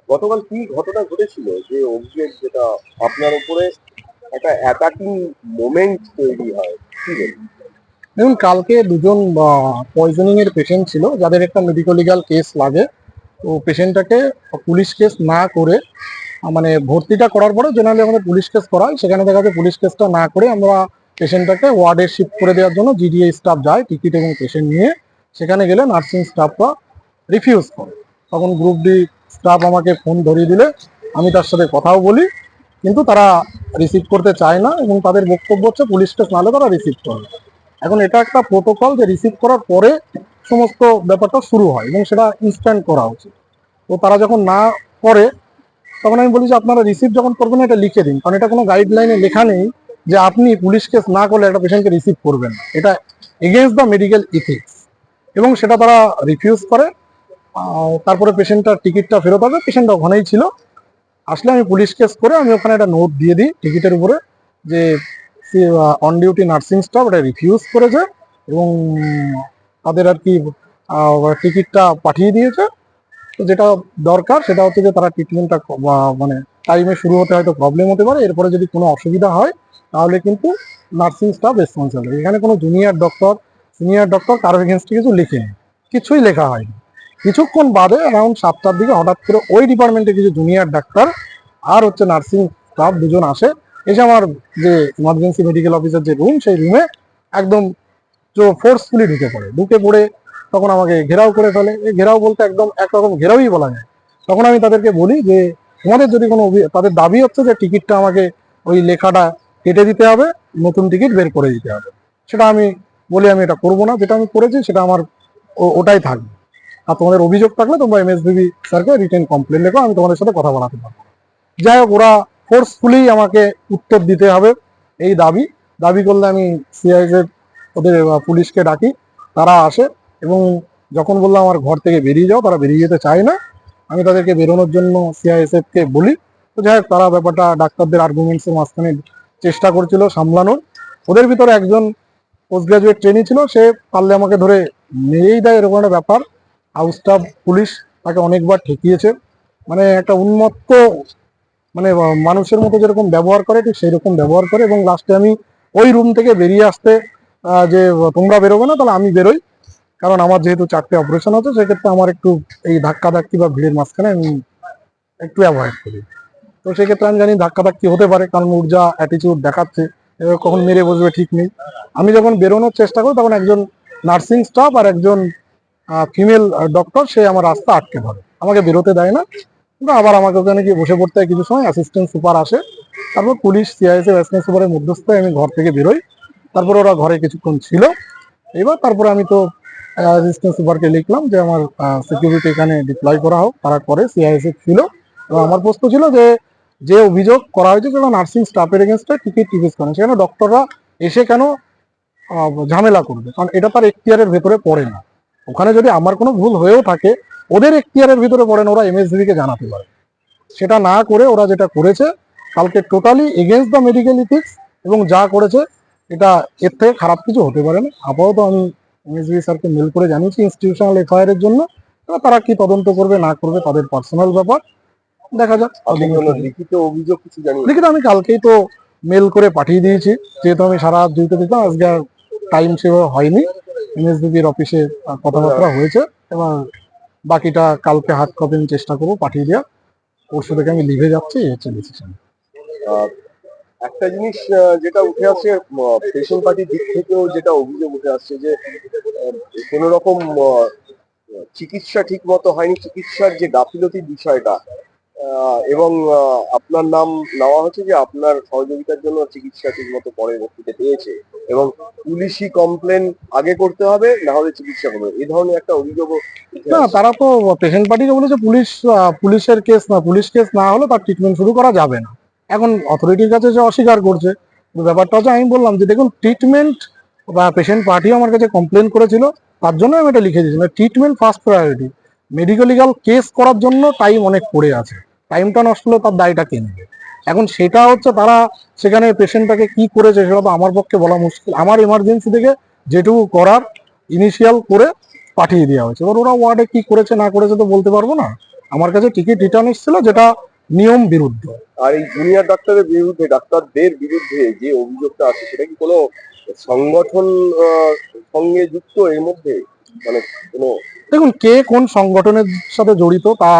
গতকাল কি ঘটনা ঘটেছিল যে অভিযোগ যেটা আপনার উপরে একটা অ্যাটাকিং মোমেন্ট তৈরি হয়, কি বলুন? দেখুন, কালকে দুজন পয়জনিং এর পেশেন্ট ছিল, যাদের একটা মেডিকো লিগাল কেস লাগে। তো পেশেন্টটাকে পুলিশ কেস না করে, মানে ভর্তিটা করার পরে জেনারেলি আমাদের পুলিশ কেস করা হয়, সেখানে দেখা যায় পুলিশ কেসটা না করে আমরা পেশেন্টটাকে ওয়ার্ডে শিফট করে দেওয়ার জন্য জিডিএ স্টাফ যায় টিকিট এবং পেশেন্ট নিয়ে। সেখানে গেলে নার্সিং স্টাফরা রিফিউজ করে। তখন গ্রুপ ডি স্টাফ আমাকে ফোন ধরিয়ে দিলে আমি তার সাথে কথাও বলি, কিন্তু তারা রিসিভ করতে চায় না এবং তাদের বক্তব্য হচ্ছে পুলিশ কেস নাহলে তারা রিসিভ করবে। এখন এটা একটা প্রোটোকল যে রিসিভ করার পরে সমস্ত ব্যাপারটা শুরু হয় এবং সেটা ইনস্ট্যান্ট করা উচিত। তো তারা যখন না করে, তখন আমি বলি যে আপনারা রিসিভ যখন করবেন এটা লিখে দিন, কারণ এটা কোনো গাইডলাইনে লেখা নেই যে আপনি পুলিশ কেস না করলে একটা পেশেন্টকে রিসিভ করবেন না। এটা এগেনস্ট দ্য মেডিকেল ইথিক্স। এবং সেটা তারা রিফিউজ করে। তারপরে পেশেন্টটার টিকিটটা ফেরত হবে, পেশেন্ট ওখানেই ছিল। আসলে আমি পুলিশ কেস করে আমি ওখানে একটা নোট দিয়ে দিই টিকিটের উপরে যে অন ডিউটি নার্সিং স্টাফ এটা রিফিউজ করেছে এবং তাদের আর কি টিকিটটা পাঠিয়ে দিয়েছে। তো যেটা দরকার সেটা হচ্ছে যে তারা ট্রিটমেন্টটা মানে টাইমে শুরু হতে হয়তো প্রবলেম হতে পারে, এরপরে যদি কোনো অসুবিধা হয় তাহলে কিন্তু নার্সিং স্টাফ রেসপন্সিবল। এখানে কোনো জুনিয়র ডক্টর সিনিয়র ডক্টর কারো এগেনস্টে কিছু লিখেনি, কিছুই লেখা হয়নি। কিছুক্ষণ বাদে অ্যারাউন্ড 7টার দিকে হঠাৎ করে ওই ডিপার্টমেন্টে কিছু জুনিয়র ডাক্তার আর হচ্ছে নার্সিং স্টাফ দুজন আসে, এসে আমার যে ইমার্জেন্সি মেডিকেল অফিসার যে রুম, সেই রুমে একদম ফোর্সফুলি ঢুকে পড়ে তখন আমাকে ঘেরাও করে ফেলে। এই ঘেরাও বলতে একদম একরকম ঘেরাওই বলা যায়। তখন আমি তাদেরকে বলি যে তোমাদের যদি কোনো তাদের দাবি হচ্ছে যে টিকিটটা আমাকে ওই লেখাটা কেটে দিতে হবে, নতুন টিকিট বের করে দিতে হবে। সেটা আমি বলি আমি এটা করবো না, যেটা আমি করেছি সেটা আমার ওটাই থাকবে। আর তোমাদের অভিযোগ থাকলে তোমরা এমএসবিবি স্যারকে রিটেন কমপ্লেন লেখো, আমি তোমাদের সাথে কথা বলাতে পারবো। যাই হোক, ওরা ফোর্সফুলি আমাকে উত্তর দিতে হবে এই দাবি করলে আমি সিআইএসএফ ওদের পুলিশকে ডাকি, তারা আসে এবং যখন বললাম আমার ঘর থেকে বেরিয়ে যাও, তারা বেরিয়ে যেতে চায় না। আমি তাদেরকে বেরোনোর জন্য সিআইএসএফ কে বলি। তো যাই হোক, তারা ব্যাপারটা ডাক্তারদের আর্গুমেন্টস এর মাঝখানে চেষ্টা করছিল সামলানোর। ওদের ভিতরে একজন পোস্ট গ্রাজুয়েট ট্রেনি ছিল, সে পারলে আমাকে ধরে মেরেই দেয়, এরকম একটা ব্যাপার। হাউস স্টাফ পুলিশ তাকে অনেকবার ঠেকিয়েছে। মানে একটা উন্মত্ত, মানে মানুষের মতো যেরকম ব্যবহার করে ঠিক সেই রকম ব্যবহার করে। এবং লাস্টে আমি ওই রুম থেকে বেরিয়ে আসতে যে তোমরা বেরোবে না তাহলে আমি বেরোই, কারণ আমার যেহেতু 4টে অপারেশন আছে, সেক্ষেত্রে আমার একটু এই ধাক্কাধাক্কি বা ভিড়ের মাঝখানে আমি একটু অ্যাভয়েড করি। তো সেক্ষেত্রে আমি জানি ধাক্কাধাক্কি হতে পারে, কারণ ওর যা অ্যাটিচিউড দেখাচ্ছে, এবার কখন মেরে বসবে ঠিক নেই। আমি যখন বেরোনোর চেষ্টা করি তখন একজন নার্সিং স্টাফ আর একজন ফিমেল ডক্টর সে আমার রাস্তা আটকে ধরে, আমাকে বেরোতে দেয় না। কিন্তু আবার আমাকে ওখানে গিয়ে বসে পড়তে হয় কিছু সময়। অ্যাসিস্ট্যান্ট সুপার আসে, তারপর পুলিশ সিআইএসএফ অ্যাসিস্ট্যান্ট সুপারের মধ্যস্থায় আমি ঘর থেকে বেরোই। তারপর ওরা ঘরে কিছুক্ষণ ছিল। এবার তারপরে আমি তো অ্যাসিস্ট্যান্ট সুপারকে লিখলাম যে আমার সিকিউরিটি এখানে ডিপ্লয় করা হোক। তারা করে, সিআইএসএফ ছিল। এবং আমার প্রশ্ন ছিল যে যে অভিযোগ করা হয়েছে সেটা নার্সিং স্টাফের এগেনস্টে টিকিট রিফিউজ করে, সেখানে ডক্টররা এসে কেন ঝামেলা করবে, কারণ এটা তার এখতিয়ারের ভেতরে পড়ে না। ওখানে যদি আমার কোনো ভুল হয়েও থাকে, ওদের এখতিয়ারের ভিতরে পড়ে না, ওরা এমএসভিকে জানাতে পারে। সেটা না করে ওরা যেটা করেছে কালকে totally against the medical ethics, এবং যা করেছে এটা এর থেকে খারাপ কিছু হতে পারে না। আপাতত আমি এমএসভি স্যারকে মেল করে জানিয়েছি ইনস্টিটিউশনাল এফআইআর এর জন্য। এবার তারা কি তদন্ত করবে না করবে তাদের পার্সোনাল ব্যাপার, দেখা যাক। আপনি কোনো লিখিত অভিযোগ কিছু জানিয়ে? লিখিত আমি কালকেই তো মেল করে পাঠিয়ে দিয়েছি, যেহেতু আমি সারা রাত ডিউটি দিতাম, আজকে আর টাইম সেভাবে হয়নি। এমএসবিবির অফিসে কথাবার্তা হয়েছে, এবং বাকিটা কালকে হার্ড কপি আমি চেষ্টা করবো পাঠিয়ে দেওয়া। পরশু থেকে আমি লিভে যাচ্ছি, এই হচ্ছে ডিসিশন। একটা জিনিস যেটা উঠে আসছে পেশেন্ট পার্টির দিক থেকেও, যেটা অভিযোগ উঠে আসছে যে কোন রকম চিকিৎসা ঠিক মতো হয়নি, চিকিৎসার যে গাফিলতির বিষয়টা, এবং আপনার নাম নেওয়া হচ্ছে যে আপনার সহযোগিতার জন্য চিকিৎসা ঠিক মতো পরবর্তীতে পেয়েছে, এবং পুলিশি কমপ্লেন আগে করতে হবে, না হলে চিকিৎসা করবে, এই ধরনের একটা অভিযোগ। না, তারা তো পেশেন্ট পার্টিকে বলেছে পুলিশের কেস না, পুলিশ কেস না হলে তার ট্রিটমেন্ট শুরু করা যাবে না। এখন অথরিটির কাছে সে অস্বীকার করছে। ব্যাপারটা হচ্ছে আমি বললাম যে দেখুন, ট্রিটমেন্ট বা পেশেন্ট পার্টিও আমার কাছে কমপ্লেন করেছিল, তার জন্য আমি এটা লিখে দিয়েছি, treatment first priority. Medical legal case করার জন্য টাইম অনেক পড়ে আছে, টাইমটা নষ্ট হলে তার দায়টা কে নেবে? এখন সেটা হচ্ছে তারা সেখানে পেশেন্টটাকে কি করেছে সেটা তো আমার পক্ষে বলা মুশকিল। আমার এমার্জেন্সি থেকে যেটুকু করার ইনিশিয়াল করে পাঠিয়ে দেওয়া হয়েছে, এবার ওরা ওয়ার্ডে কি করেছে না করেছে তো বলতে পারবো না। আমার কাছে টিকিট রিটার্ন এসেছিল, যেটা নিয়ম বিরুদ্ধ। আর এই জুনিয়র ডাক্তারদের বিরুদ্ধে যে অভিযোগটা আছে সেটা কি কোনো সংগঠন সঙ্গে যুক্ত এর মধ্যে, মানে কোনো দেখুন, কে কোন সংগঠনের সাথে জড়িত তা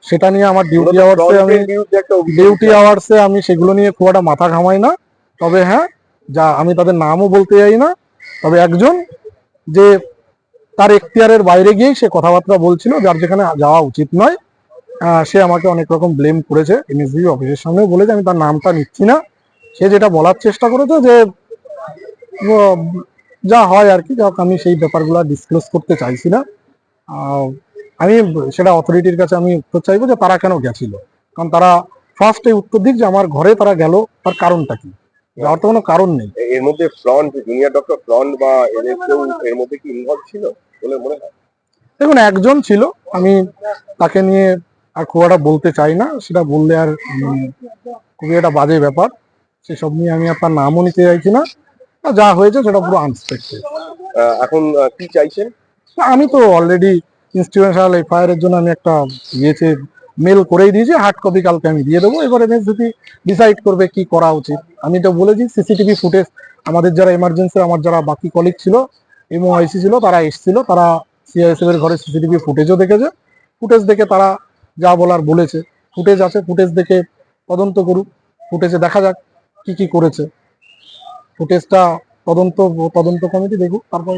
সেটা নিয়ে আমার ডিউটি আওয়ার্সে আমি বিরুদ্ধে একটা অভিযোগ আমি সেগুলো নিয়ে খুব একটা মাথা ঘামাই না। তবে হ্যাঁ, যা আমি তাদের নামও বলতে চাই না, তবে একজন যে তার এখতিয়ারের বাইরে গিয়েই সে কথাবার্তা বলছিল, যার যেখানে যাওয়া উচিত নয়, সে আমাকে অনেক রকম ব্লেম করেছে। এনএসবি অফিসের সামনেও বলেছে, আমি তার নামটা নিচ্ছি না। সে যেটা বলার চেষ্টা করেছে যে উম, যা হয় আর কি, যাক আমি সেই ব্যাপারগুলো ডিসক্লোজ করতে চাইছি না। আমি সেটা অথরিটির কাছে আমি উত্তর চাইবো যে তারা কেন গেছিল, কারণ তারা ফার্স্টে উত্তর দিক যে আমার ঘরে তারা গেল, তার কারণটা কি। যাওয়ার তো কোনো কারণ নেই। এর মধ্যে জুনিয়র ডক্টর ফ্রন্ট বা এদের কেউ এর মধ্যে কি ইনভলভ ছিল বলে মনে হয়? দেখুন, একজন ছিল, আমি তাকে নিয়ে আর খুব একটা বলতে চাই না, সেটা বললে আর খুবই একটা বাজে ব্যাপার। সেসব নিয়ে আমি আপনার নামও নিতে চাইছি না। আর যা হয়েছে সেটা পুরো আনএক্সপেক্টেড। এখন কি চাইছেন? আমি তো অলরেডি ইনস্টিটিউশনাল এফআইআর এর জন্য আমি একটা ইয়েতে মেল করেই দিয়েছি, হার্ড কপি কালকে আমি দিয়ে দেবো। এবার এনএসডিপি ডিসাইড করবে কি করা উচিত। আমি তো বলেছি সিসিটিভি ফুটেজ, আমাদের যারা এমার্জেন্সি, আমার যারা বাকি কলিগ ছিল, এমওআইসি ছিল, তারা এসেছিল, তারা সিআইএসএফ এর ঘরে সিসিটিভি ফুটেজও দেখেছে। ফুটেজ দেখে তারা যা বলার বলেছে। ফুটেজ আছে, ফুটেজ দেখে তদন্ত করুক, ফুটেজে দেখা যাক কি কি করেছে। ফুটেজটা তদন্ত তদন্ত কমিটি দেখুক, তারপর